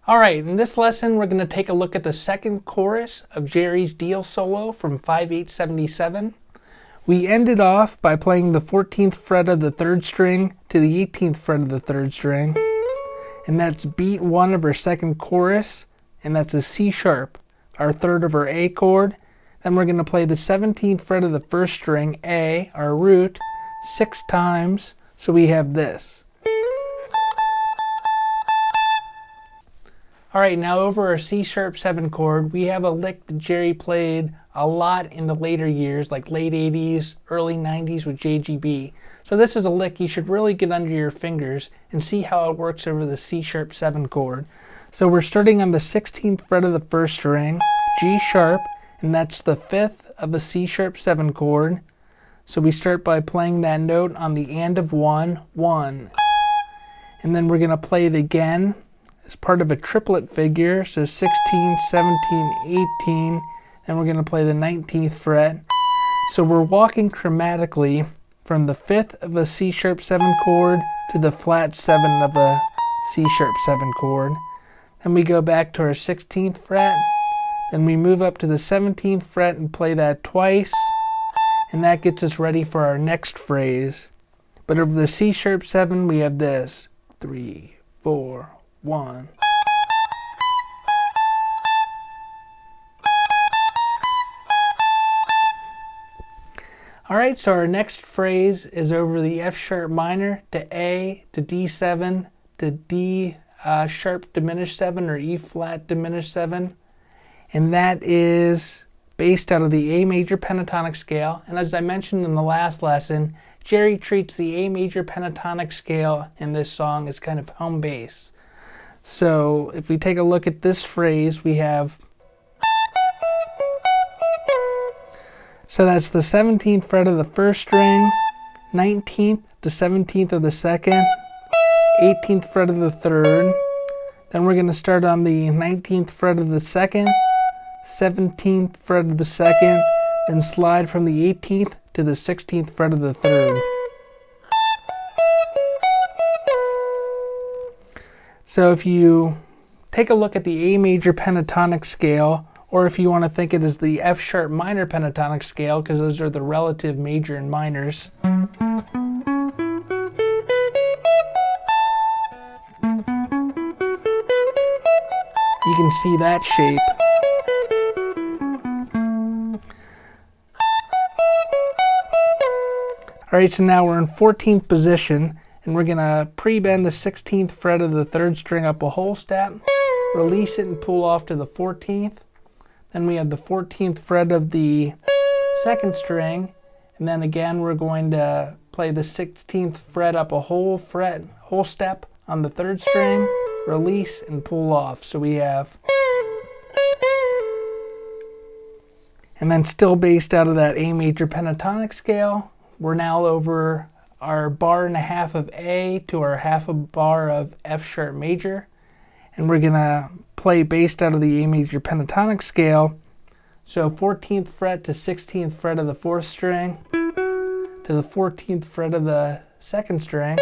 Alright, in this lesson we're going to take a look at the second chorus of Jerry's Deal Solo from 5/8-77. We ended off by playing the 14th fret of the 3rd string to the 18th fret of the 3rd string. And that's beat 1 of our second chorus, and that's a C sharp, our 3rd of our A chord. Then we're going to play the 17th fret of the 1st string, A, our root, 6 times, so we have this. Alright, now over our C sharp 7 chord, we have a lick that Jerry played a lot in the later years, like late 80s, early 90s with JGB. So this is a lick you should really get under your fingers and see how it works over the C sharp 7 chord. So we're starting on the 16th fret of the 1st string, G sharp, and that's the 5th of the C sharp 7 chord. So we start by playing that note on the and of 1, 1. And then we're going to play it again as part of a triplet figure, so 16, 17, 18, and we're going to play the 19th fret. So we're walking chromatically from the 5th of a C sharp 7 chord to the flat 7 of a C sharp 7 chord. Then we go back to our 16th fret, then we move up to the 17th fret and play that twice, and that gets us ready for our next phrase. But over the C sharp 7 we have this, 3, 4, 1. Alright, so our next phrase is over the F sharp minor to A to D7 to D sharp diminished 7 or E flat diminished 7. And that is based out of the A major pentatonic scale. And as I mentioned in the last lesson, Jerry treats the A major pentatonic scale in this song as kind of home base. So if we take a look at this phrase, we have, so that's the 17th fret of the 1st string, 19th to 17th of the 2nd, 18th fret of the 3rd. Then we're going to start on the 19th fret of the 2nd, 17th fret of the 2nd, then slide from the 18th to the 16th fret of the 3rd. So if you take a look at the A major pentatonic scale, or if you want to think it as the F sharp minor pentatonic scale, because those are the relative major and minors. You can see that shape. Alright, so now we're in 14th position, and we're going to pre-bend the 16th fret of the 3rd string up a whole step, release it and pull off to the 14th. Then we have the 14th fret of the 2nd string, and then again we're going to play the 16th fret up a whole step on the 3rd string, release and pull off. So we have, and then still based out of that A major pentatonic scale, we're now over our bar and a half of A to our half a bar of F sharp major, and we're gonna play based out of the A major pentatonic scale. So 14th fret to 16th fret of the 4th string to the 14th fret of the 2nd string.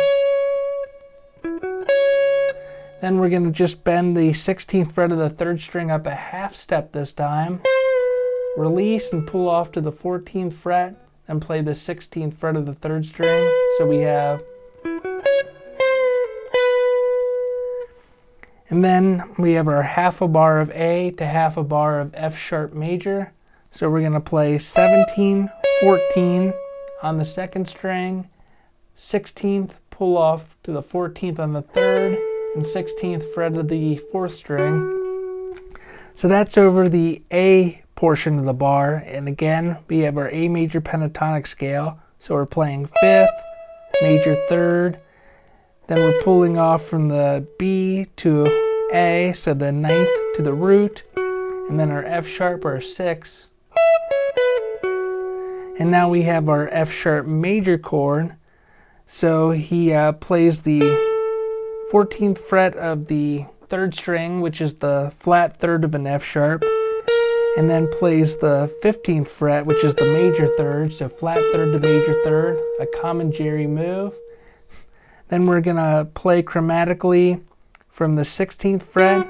Then we're gonna just bend the 16th fret of the 3rd string up a half step this time, release and pull off to the 14th fret, and play the 16th fret of the 3rd string. So we have, and then we have our half a bar of A to half a bar of F sharp major. So we're going to play 17, 14 on the 2nd string, 16th, pull off to the 14th on the 3rd, and 16th fret of the 4th string. So that's over the A portion of the bar, and again we have our A major pentatonic scale, so we're playing 5th, major 3rd, then we're pulling off from the B to A, so the 9th to the root, and then our F sharp, our 6, and now we have our F sharp major chord. So he plays the 14th fret of the 3rd string, which is the flat 3rd of an F sharp, and then plays the 15th fret, which is the major 3rd, so flat 3rd to major 3rd, a common Jerry move. Then we're going to play chromatically from the 16th fret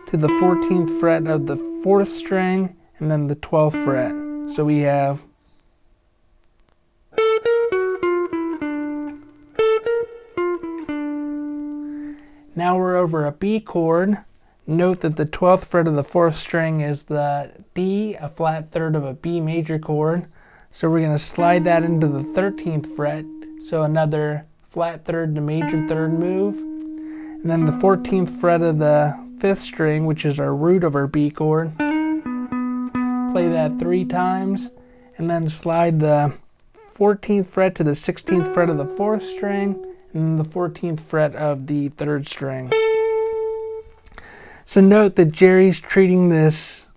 to the 14th fret of the 4th string, and then the 12th fret. So we have now we're over a B chord. Note that the 12th fret of the 4th string is the D, a flat third of a B major chord. So we're going to slide that into the 13th fret. So another flat third to major third move. And then the 14th fret of the 5th string, which is our root of our B chord. Play that 3 times. And then slide the 14th fret to the 16th fret of the 4th string. And then the 14th fret of the 3rd string. So note that Jerry's treating this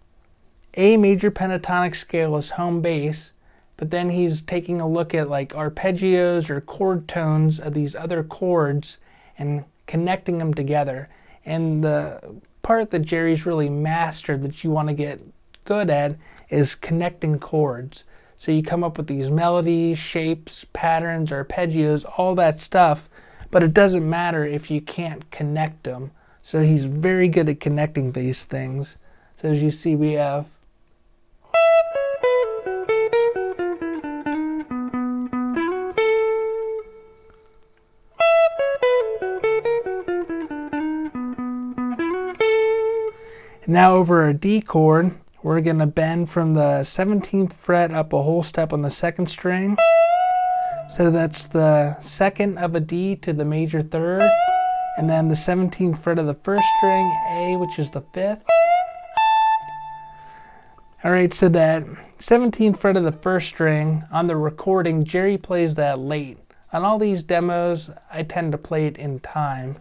A major pentatonic scale as home bass, but then he's taking a look at like arpeggios or chord tones of these other chords and connecting them together. And the part that Jerry's really mastered that you want to get good at is connecting chords. So you come up with these melodies, shapes, patterns, arpeggios, all that stuff, but it doesn't matter if you can't connect them. So he's very good at connecting these things. So as you see, we have now over our D chord, we're going to bend from the 17th fret up a whole step on the 2nd string. So that's the 2nd of a D to the major 3rd. And then the 17th fret of the 1st string, A, which is the 5th. Alright, so that 17th fret of the 1st string, on the recording, Jerry plays that late. On all these demos, I tend to play it in time.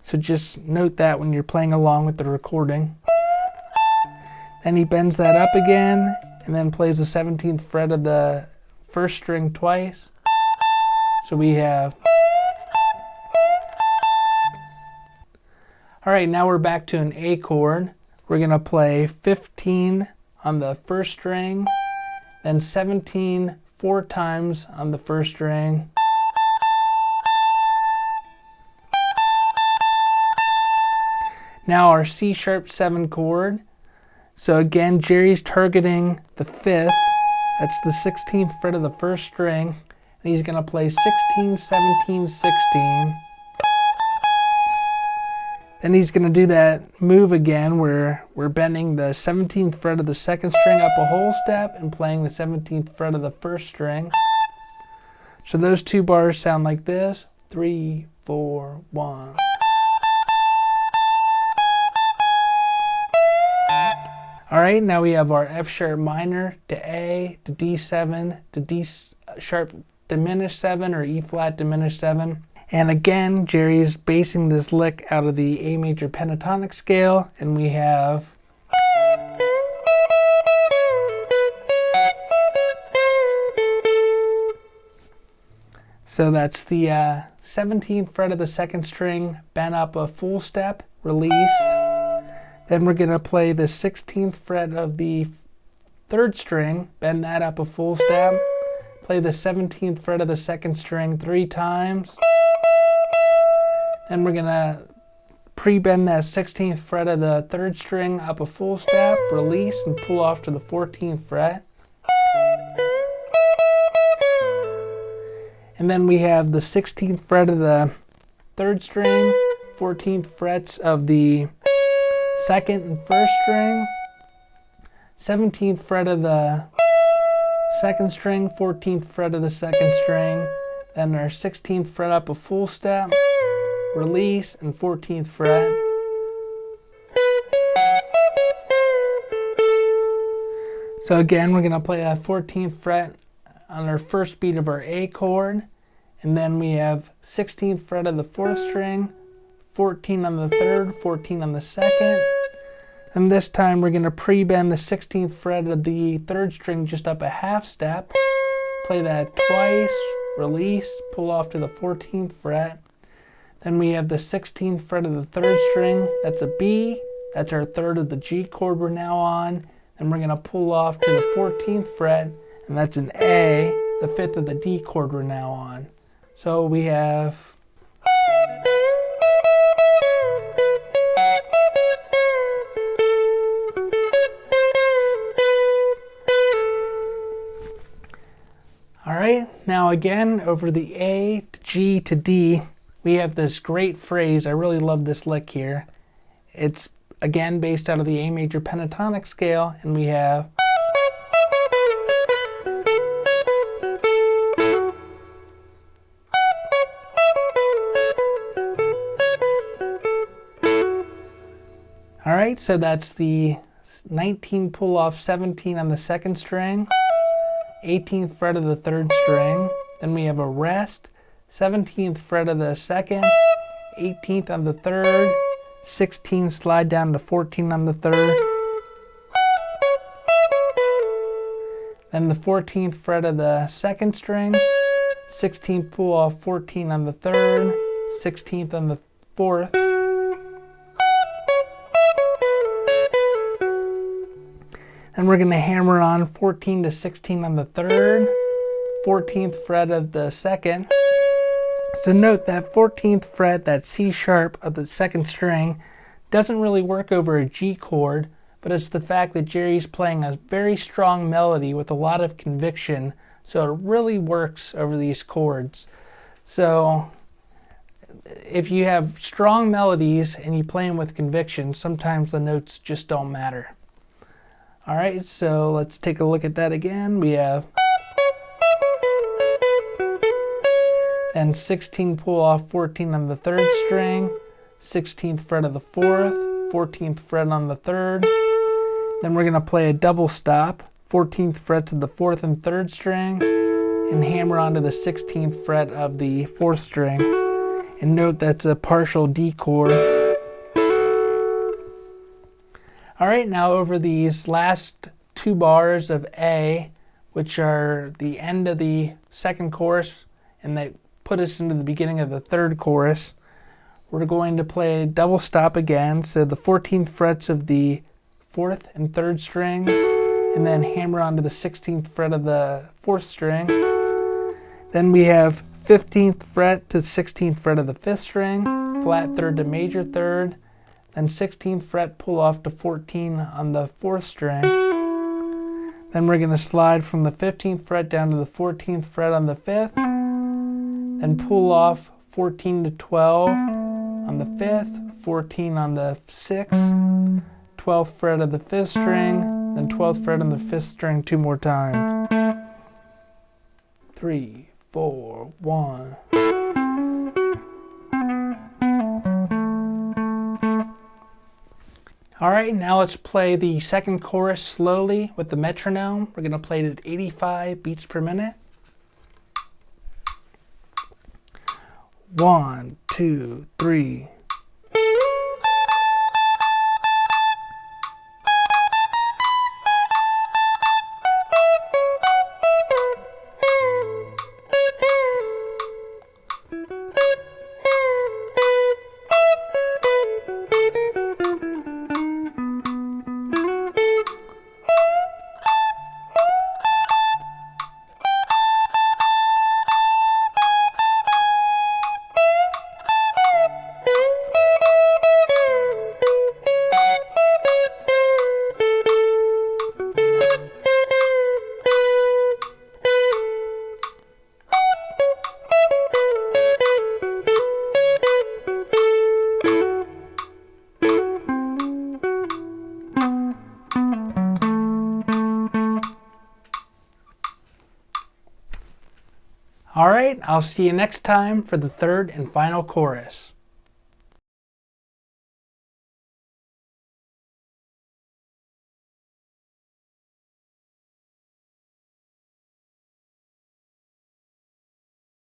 So just note that when you're playing along with the recording. Then he bends that up again, and then plays the 17th fret of the 1st string twice. So we have... Alright, now we're back to an A chord. We're going to play 15 on the 1st string, then 17 4 times on the 1st string. Now our C sharp 7 chord. So again, Jerry's targeting the 5th. That's the 16th fret of the 1st string. And he's going to play 16, 17, 16. Then he's going to do that move again where we're bending the 17th fret of the 2nd string up a whole step and playing the 17th fret of the 1st string. So those two bars sound like this. 3, 4, 1. Alright, now we have our F sharp minor to A to D7 to D sharp diminished 7 or E flat diminished 7. And again, Jerry's basing this lick out of the A major pentatonic scale, and we have so that's the 17th fret of the 2nd string, bent up a full step, released. Then we're going to play the 16th fret of the 3rd string, bend that up a full step, play the 17th fret of the 2nd string 3 times. Then we're going to pre-bend that 16th fret of the 3rd string up a full step, release, and pull off to the 14th fret. And then we have the 16th fret of the 3rd string, 14th frets of the 2nd and 1st string, 17th fret of the 2nd string, 14th fret of the 2nd string, then our 16th fret up a full step, release, and 14th fret. So again, we're going to play that 14th fret on our first beat of our A chord, and then we have 16th fret of the 4th string, 14 on the 3rd, 14 on the 2nd, and this time we're going to pre-bend the 16th fret of the 3rd string just up a half step, play that twice, release, pull off to the 14th fret. Then we have the 16th fret of the 3rd string, that's a B, that's our 3rd of the G chord we're now on, and we're going to pull off to the 14th fret, and that's an A, the 5th of the D chord we're now on. So we have Now again, over the A to G to D, we have this great phrase. I really love this lick here. It's again based out of the A major pentatonic scale, and we have all right, so that's the 19 pull off 17 on the second string, 18th fret of the third string, then we have a rest, 17th fret of the second, 18th on the third, 16 slide down to 14 on the third, then the 14th fret of the second string, 16th pull off 14 on the third, 16th on the fourth, and we're going to hammer on 14 to 16 on the third, 14th fret of the second. So note that 14th fret, that C sharp of the second string, doesn't really work over a G chord, but it's the fact that Jerry's playing a very strong melody with a lot of conviction, so it really works over these chords. So if you have strong melodies and you play them with conviction, sometimes the notes just don't matter. Alright, so let's take a look at that again. We have then 16 pull off 14 on the third string, 16th fret of the fourth, 14th fret on the third. Then we're going to play a double stop, 14th frets of the fourth and third string, and hammer onto the 16th fret of the fourth string. And note that's a partial D chord. Alright, now over these last two bars of A, which are the end of the second chorus, and they put us into the beginning of the third chorus, we're going to play double stop again, so the 14th frets of the fourth and third strings, and then hammer onto the 16th fret of the fourth string. Then we have 15th fret to 16th fret of the fifth string, flat third to major third, then 16th fret pull off to 14 on the fourth string. Then we're going to slide from the 15th fret down to the 14th fret on the fifth, then pull off 14 to 12 on the fifth, 14 on the sixth, 12th fret of the fifth string, then 12th fret on the fifth string two more times. 3, 4, 1. Alright, now let's play the second chorus slowly with the metronome. We're going to play it at 85 beats per minute. 1, 2, 3. Alright, I'll see you next time for the third and final chorus.